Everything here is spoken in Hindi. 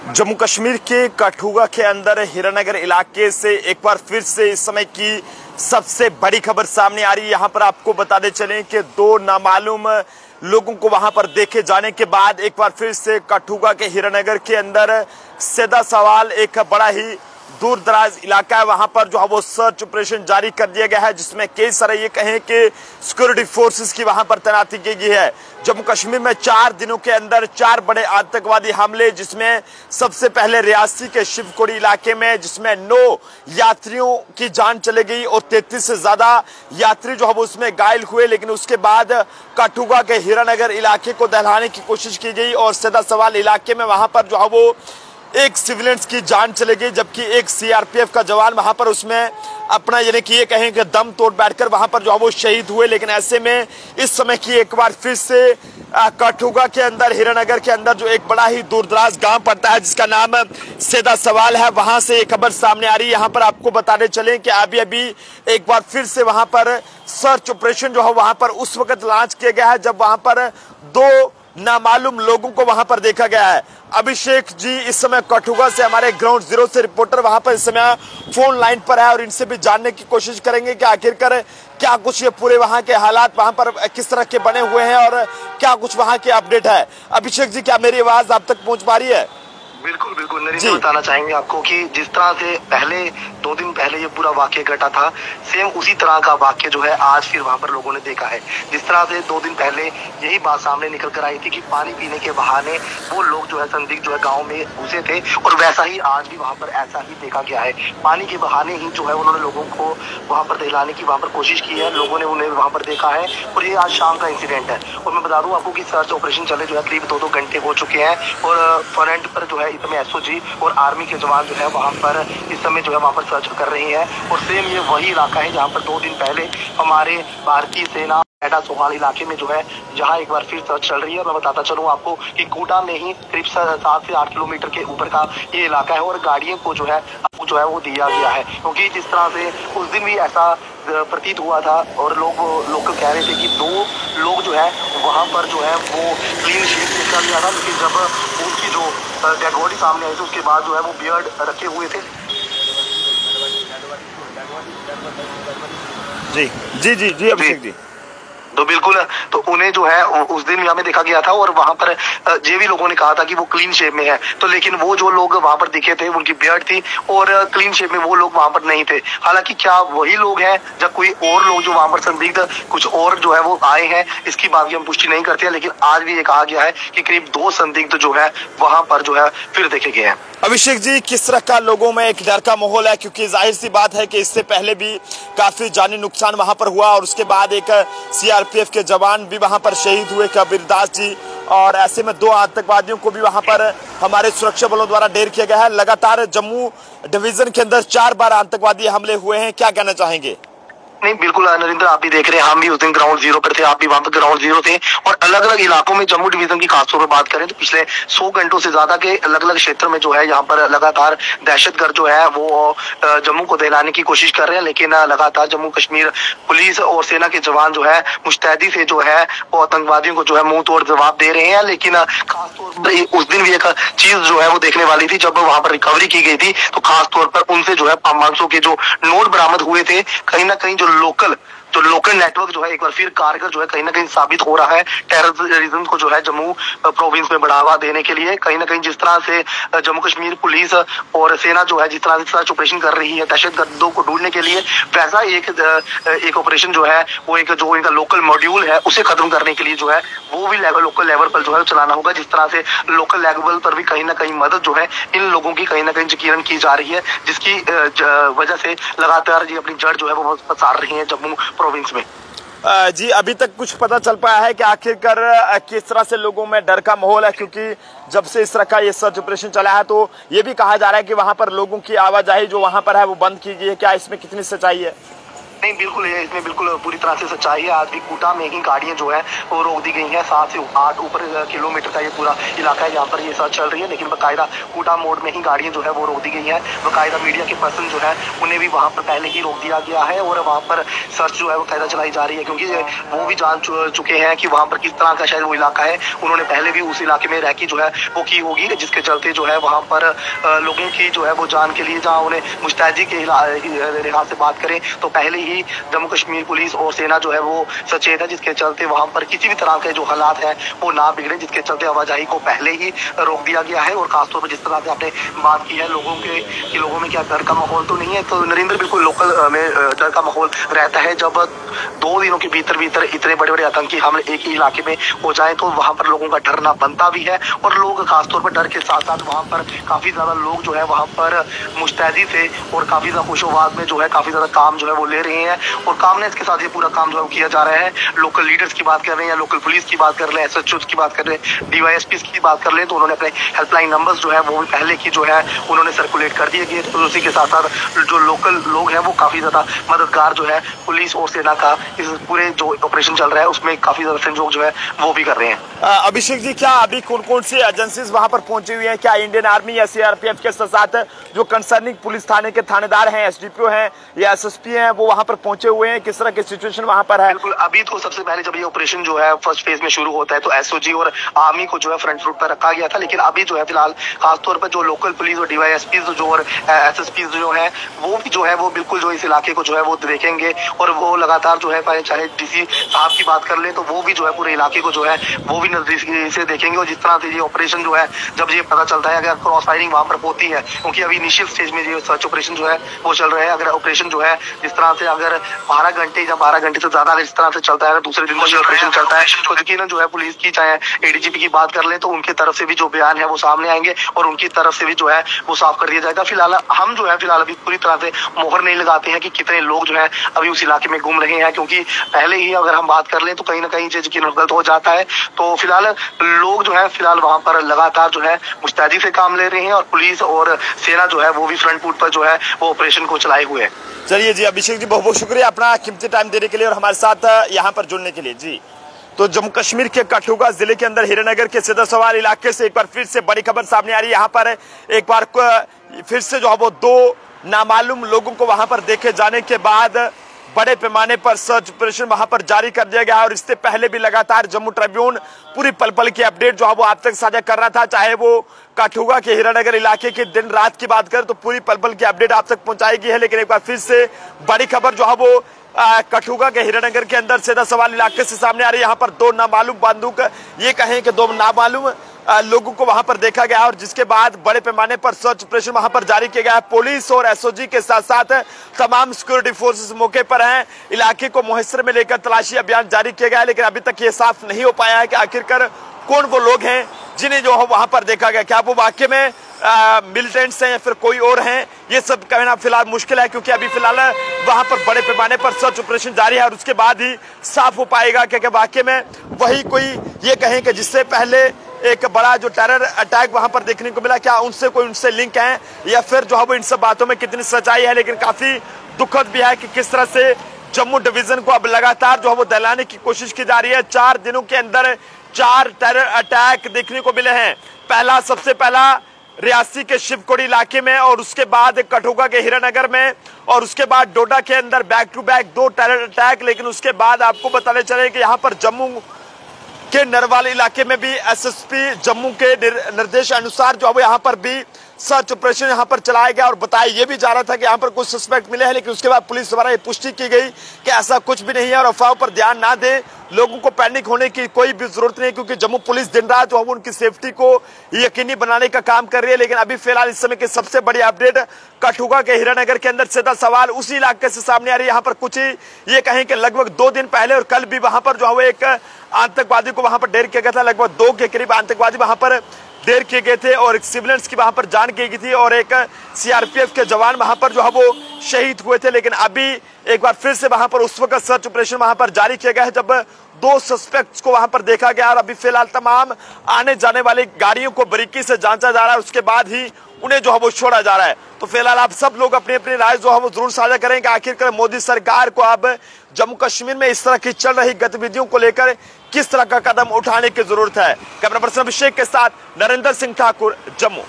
जम्मू कश्मीर के कठुआ के अंदर हीरानगर इलाके से एक बार फिर से इस समय की सबसे बड़ी खबर सामने आ रही है। यहाँ पर आपको बताते चलें कि दो नामालूम लोगों को वहां पर देखे जाने के बाद एक बार फिर से कठुआ के हीरानगर के अंदर सीधा सवाल एक बड़ा ही दूर दराज इलाका है, वहां पर जो है वो सर्च ऑपरेशन जारी कर दिया गया है, जिसमें कई सारे ये कहें कि सिक्योरिटी फोर्सेस की वहां पर तैनाती की गई है। जम्मू कश्मीर में 4 दिनों के अंदर 4 बड़े आतंकवादी हमले, जिसमें सबसे पहले रियासी के शिवकोड़ी इलाके में जिसमें 9 यात्रियों की जान चली गई और 33 से ज्यादा यात्री जो है वो उसमें घायल हुए। लेकिन उसके बाद कठुआ के हीरानगर इलाके को दहलाने की कोशिश की गई और सीधा सवाल इलाके में वहां पर जो है वो एक सिविलियंस की जान चली गई, जबकि एक सीआरपीएफ का जवान वहां पर उसमें अपना यानी कि ये कहें कि दम तोड़ बैठकर वहां पर जो है वो शहीद हुए। लेकिन ऐसे में इस समय की एक बार फिर से कठुआ के अंदर हीरानगर के अंदर जो एक बड़ा ही दूरदराज गांव पड़ता है जिसका नाम सीधा सवाल है, वहां से एक खबर सामने आ रही है। यहाँ पर आपको बताने चलें कि अभी एक बार फिर से वहां पर सर्च ऑपरेशन जो है वहां पर उस वक्त लॉन्च किया गया है जब वहां पर 2 नामालूम लोगों को वहां पर देखा गया है। अभिषेक जी इस समय कठुआ से हमारे ग्राउंड जीरो से रिपोर्टर वहां पर इस समय फोन लाइन पर है और इनसे भी जानने की कोशिश करेंगे कि आखिरकार क्या कुछ ये पूरे वहां के हालात वहां पर किस तरह के बने हुए हैं और क्या कुछ वहां के अपडेट है। अभिषेक जी, क्या मेरी आवाज आप तक पहुंच पा रही है? बिल्कुल बिल्कुल नरेंद्र, बताना चाहेंगे आपको कि जिस तरह से पहले 2 दिन पहले ये पूरा वाक्य घटा था, सेम उसी तरह का वाक्य जो है आज फिर वहां पर लोगों ने देखा है। जिस तरह से 2 दिन पहले यही बात सामने निकल कर आई थी कि पानी पीने के बहाने वो लोग जो है संदिग्ध जो है गांव में घुसे थे, और वैसा ही आज भी वहां पर ऐसा ही देखा गया है। पानी के बहाने ही जो है उन्होंने लोगों को वहां पर दहलाने की वहां पर कोशिश की है, लोगों ने उन्हें वहां पर देखा है और ये आज शाम का इंसिडेंट है। और मैं बता दूं आपको कि सर्च ऑपरेशन चले जो है करीब 2-2 घंटे हो चुके हैं और फ्रंट पर जो है इस समय एसओजी और आर्मी के जवान जो है वहां पर इस समय जो है वहां पर सर्च कर रही है। और सेम ये वही इलाका है जहां पर 2 दिन पहले हमारे भारतीय सेना एडा सोहाल इलाके में जो है जहां एक बार फिर सर्च चल रही है। मैं बताता चलूं आपको कि कोटा में ही करीब 7 से 8 किलोमीटर के ऊपर का ये इलाका है और गाड़ियों को जो है वो दिया गया है, क्योंकि जिस तरह से उस दिन भी ऐसा प्रतीत हुआ था और लोग कह रहे थे कि 2 लोग जो है वहां पर जो है वो क्लीन शीट निकल गया था, लेकिन जब उनकी जो डेड बॉडी सामने आई थी उसके बाद जो है वो बियर्ड रखे हुए थे। जी अभिषेक जी, तो बिल्कुल, तो उन्हें जो है उस दिन हमें देखा गया था और वहां पर ये भी लोगों ने कहा था कि वो क्लीन शेप में है, तो लेकिन वो जो लोग वहां पर दिखे थे उनकी बियर्ड थी और क्लीन शेप में वो लोग वहां पर नहीं थे। हालांकि क्या वही लोग हैं या कोई और लोग जो वहां पर संदिग्ध कुछ और जो है वो आए हैं, इसकी बात की हम पुष्टि नहीं करते हैं, लेकिन आज भी ये कहा गया है कि करीब 2 संदिग्ध जो है वहां पर जो है फिर देखे गए हैं। अभिषेक जी, किस तरह का लोगों में एक डर का माहौल है, क्योंकि जाहिर सी बात है कि इससे पहले भी काफी जानी नुकसान वहां पर हुआ और उसके बाद एक सीआरपीएफ के जवान भी वहां पर शहीद हुए कबीर दास जी, और ऐसे में 2 आतंकवादियों को भी वहां पर हमारे सुरक्षा बलों द्वारा ढेर किया गया है। लगातार जम्मू डिवीजन के अंदर 4 बार आतंकवादी हमले हुए हैं, क्या कहना चाहेंगे? नहीं, बिल्कुल नरेंद्र, आप भी देख रहे हैं, हम भी उस दिन ग्राउंड जीरो पर थे, आप भी वहां पर ग्राउंड जीरो थे और अलग अलग इलाकों में जम्मू डिवीजन की खासतौर पर बात करें तो पिछले 100 घंटों से ज्यादा के अलग अलग क्षेत्र में जो है यहाँ पर लगातार दहशतगर्द जो है वो जम्मू को दहलाने की कोशिश कर रहे हैं, लेकिन लगातार जम्मू कश्मीर पुलिस और सेना के जवान जो है मुस्तैदी से जो है वो आतंकवादियों को जो है मुंह तोड़ जवाब दे रहे हैं। लेकिन खासतौर पर उस दिन भी एक चीज जो है वो देखने वाली थी, जब वहां पर रिकवरी की गई थी तो खासतौर पर उनसे जो है 500 के जो नोट बरामद हुए थे, कहीं ना कहीं जो लोकल नेटवर्क जो है एक बार फिर कारगर जो है कहीं ना कहीं साबित हो रहा है टेररिज्म को जो है जम्मू प्रोविंस में बढ़ावा देने के लिए। कहीं ना कहीं जिस तरह से जम्मू कश्मीर पुलिस और सेना जो है जिस तरह से सर्च ऑपरेशन कर रही है दहशतगर्दों को ढूंढने के लिए, वैसा एक ऑपरेशन जो है वो एक जो इनका लोकल मॉड्यूल है उसे खत्म करने के लिए जो है वो भी लोकल लेवल पर जो है चलाना होगा। जिस तरह से लोकल लेवल पर भी कहीं ना कहीं मदद जो है इन लोगों की कहीं ना कहीं यकीनन की जा रही है, जिसकी वजह से लगातार ये अपनी जड़ जो है वो पसार रही है जम्मू प्रोविंस में। जी, अभी तक कुछ पता चल पाया है कि आखिरकार किस तरह से लोगों में डर का माहौल है, क्योंकि जब से इस तरह का ये सर्च ऑपरेशन चला है तो ये भी कहा जा रहा है कि वहां पर लोगों की आवाजाही जो वहां पर है वो बंद की गई है, क्या इसमें कितनी सच्चाई है? नहीं, बिल्कुल इसमें बिल्कुल पूरी तरह से सच्चाई है। आज भी कोटा में ही गाड़ियां जो है वो रोक दी गई हैं। 7 से 8 ऊपर किलोमीटर का ये पूरा इलाका है जहाँ पर ये सर्च चल रही है, लेकिन बाकायदा कोटा मोड़ में ही गाड़ियां जो है वो रोक दी गई हैं। बाकायदा मीडिया के पर्सन जो है उन्हें भी वहाँ पर पहले ही रोक दिया गया है और वहाँ पर सर्च जो है वो कायदा चलाई जा रही है, क्योंकि वो भी जान चुके हैं कि वहाँ पर किस तरह का शायद वो इलाका है। उन्होंने पहले भी उस इलाके में रह के जो है वो की होगी, जिसके चलते जो है वहाँ पर लोगों की जो है वो जान के लिए, जहाँ उन्हें मुस्तैदी के लिहाज से बात करें तो पहले ही जम्मू कश्मीर पुलिस और सेना जो है वो सचेत है, जिसके चलते वहाँ पर किसी भी तरह के जो हालात है वो ना बिगड़े, जिसके चलते आवाजाही को पहले ही रोक दिया गया है। और खासतौर पर जिस तरह से आपने बात की है लोगों में क्या डर का माहौल तो नहीं है, तो नरेंद्र बिल्कुल लोकल में डर का माहौल रहता है। जब 2 दिनों के भीतर इतने बड़े बड़े आतंकी हमले एक ही इलाके में हो जाए तो वहाँ पर लोगों का डरना बनता भी है। और लोग खासतौर पर डर के साथ साथ वहाँ पर काफी ज्यादा लोग जो है वहाँ पर मुस्तैदी से और काफी ज्यादा खुशोबाद में जो है काफी ज्यादा काम जो है वो ले रहे हैं और कामनेस के साथ ये पूरा काम जो है किया जा रहा है। लोकल लीडर्स की बात कर रहे हैं या लोकल पुलिस की बात कर रहे हैं, SHO की बात कर रहे हैं, DYSP की बात कर रहे हैं, तो उन्होंने अपने हेल्पलाइन नंबर्स जो है वो भी पहले की जो है उन्होंने सर्कुलेट कर दिए गए। तो उसी के साथ साथ जो लोकल लोग हैं वो काफी ज्यादा मददगार जो है पुलिस और सेना का इस पूरे जो ऑपरेशन चल रहा है उसमें काफी ज्यादा सहयोग जो है वो भी कर रहे हैं। अभिषेक जी, क्या अभी कौन कौन सी एजेंसीज वहां पर पहुंची हुई है? क्या इंडियन आर्मी या CRPF के साथ जो कंसर्निंग पुलिस थाने के थानेदार हैं, SDPO हैं या SSP हैं, वो वहां पर पहुंचे हुए हैं? किस तरह की सिचुएशन वहां पर है? बिल्कुल, अभी तो सबसे पहले जब ये ऑपरेशन जो है फर्स्ट फेज में शुरू होता है तो SOG और आर्मी को जो है फ्रंट रूट पर रखा गया था, लेकिन अभी जो है फिलहाल खासतौर पर जो लोकल पुलिस और DYSP जो और SSP जो है वो भी जो है वो बिल्कुल जो इस इलाके को जो है वो देखेंगे और वो लगातार जो है चाहे DC साहब की बात कर ले तो वो भी जो है पूरे इलाके को जो है वो भी नजदीक से देखेंगे। और जिस तरह से ये ऑपरेशन जो है जब ये पता चलता है अगर क्रॉस फायरिंग वहां पर होती है, क्योंकि अभी इनिशियल स्टेज में ये सर्च ऑपरेशन जो है वो चल रहा है, अगर ऑपरेशन जो है जिस तरह से अगर 12 घंटे या 12 घंटे से ज्यादा इस तरह से चलता है, दूसरे दिन ये ऑपरेशन चलता है तो यकीनन जो है पुलिस की चाहे ADGP की बात कर ले तो उनकी तरफ से भी जो बयान है वो सामने आएंगे और उनकी तरफ से भी जो है वो साफ कर दिया जाएगा। फिलहाल हम जो है अभी पूरी तरह से मोहर नहीं लगाते हैं कि कितने लोग जो है अभी उस इलाके में घूम रहे हैं, क्योंकि पहले ही अगर हम बात कर लें तो कहीं ना कहीं यकीन गलत हो जाता है। तो फिलहाल लोग जो है फिलहाल वहां पर लगातार जो है मुस्तैदी से काम ले रहे हैं और पुलिस और सेना जो है वो भी फ्रंट फुट पर जो है वो ऑपरेशन को चलाए हुए है। चलिए जी, अभिषेक जी बहुत बहुत शुक्रिया अपना कीमती टाइम देने के लिए और हमारे साथ यहाँ पर जुड़ने के लिए जी। तो जम्मू कश्मीर के कठुआ जिले के अंदर हीरानगर के सिद्ध-सवार इलाके से एक बार फिर से बड़ी खबर सामने आ रही है। यहाँ पर एक बार फिर से जो है वो 2 नामालूम लोगों को वहां पर देखे जाने के बाद बड़े पैमाने पर सर्च ऑपरेशन वहां पर जारी कर दिया गया और इससे पहले भी लगातार जम्मू ट्रिब्यून पूरी पल पल की अपडेट जो है वो आप तक साझा कर रहा था, चाहे वो कठुआ के हीरानगर इलाके की दिन रात की बात करें तो पूरी पल पल की अपडेट आप तक पहुंचाएगी है। लेकिन एक बार फिर से बड़ी खबर जो है वो कठुआ के हीरानगर के अंदर सिद्ध-सवार इलाके से सामने आ रही है। यहाँ पर 2 नामालूम बंदूक, ये कहें कि 2 नामालूम लोगों को वहां पर देखा गया और जिसके बाद बड़े पैमाने पर सर्च ऑपरेशन वहां पर जारी किया गया है। पुलिस और SOG के साथ साथ तमाम सिक्योरिटी फोर्सेस मौके पर हैं, इलाके को मुहस्सर में लेकर तलाशी अभियान जारी किया गया है। लेकिन अभी तक ये साफ नहीं हो पाया है कि आखिरकार कौन वो लोग हैं जिन्हें जो है वहां पर देखा गया, क्या वो वाकई में मिलिटेंट्स हैं या फिर कोई और हैं, ये सब कहना फिलहाल मुश्किल है, क्योंकि अभी फिलहाल वहां पर बड़े पैमाने पर सर्च ऑपरेशन जारी है और उसके बाद ही साफ हो पाएगा कि वाकई में वही कोई ये कहें कि जिससे पहले एक बड़ा जो टेरर अटैक वहां पर देखने को मिला, क्या उनसे लिंक है या फिर जो है वो इन सब बातों में कितनी सच्चाई है। लेकिन काफी दुखद भी है कि किस तरह से जम्मू डिवीजन को अब लगातार जो है वो दहलाने की कोशिश की जा रही है। 4 दिनों के अंदर 4 टेरर अटैक देखने को मिले हैं। सबसे पहला रियासी के शिवकोड़ी इलाके में और उसके बाद कठुआ के हीरानगर में और उसके बाद डोडा के अंदर back to back 2 terror attack. लेकिन उसके बाद आपको बताने चले कि यहाँ पर जम्मू के नरवाल इलाके में भी SSP जम्मू के निर्देश अनुसार जो है यहाँ पर भी सर्च ऑपरेशन यहाँ पर चलाया गया और बताया ये भी जा रहा था कि यहाँ पर कुछ सस्पेक्ट मिले हैं। लेकिन उसके बाद पुलिस द्वारा ये पुष्टि की गई कि ऐसा कुछ भी नहीं है और अफवाहों पर ध्यान ना दें, लोगों को पैनिक होने की कोई भी जरूरत नहीं, क्योंकि जम्मू पुलिस दिन रात जो है उनकी सेफ्टी को यकीनी बनाने का काम कर रही है। लेकिन अभी फिलहाल इस समय की सबसे बड़ी अपडेट कठुआ के हीरानगर के अंदर सिद्ध-सवार उसी इलाके से सामने आ रही है। यहाँ पर कुछ ही ये कहें कि लगभग 2 दिन पहले और कल भी वहां पर जो है एक आतंकवादी को वहां पर ढेर किया गया था। लगभग 2 के करीब आतंकवादी वहां पर ढेर किए गए थे और एक सिविलियंस की वहां पर जान की गई थी और एक CRPF के जवान वहां पर जो है वो शहीद हुए थे। लेकिन अभी एक बार फिर से वहां पर उस वक्त सर्च ऑपरेशन वहां पर जारी किया गया है जब 2 सस्पेक्ट्स को वहां पर देखा गया और अभी फिलहाल तमाम आने जाने वाली गाड़ियों को बारीकी से जांचा जा रहा है, उसके बाद ही उन्हें जो है वो छोड़ा जा रहा है। तो फिलहाल आप सब लोग अपनी अपनी राय जो है वो जरूर साझा करेंगे। आखिरकार मोदी सरकार को अब जम्मू कश्मीर में इस तरह की चल रही गतिविधियों को लेकर किस तरह का कदम उठाने की जरूरत है। कैमरा पर्सन अभिषेक के साथ नरेंद्र सिंह ठाकुर, जम्मू।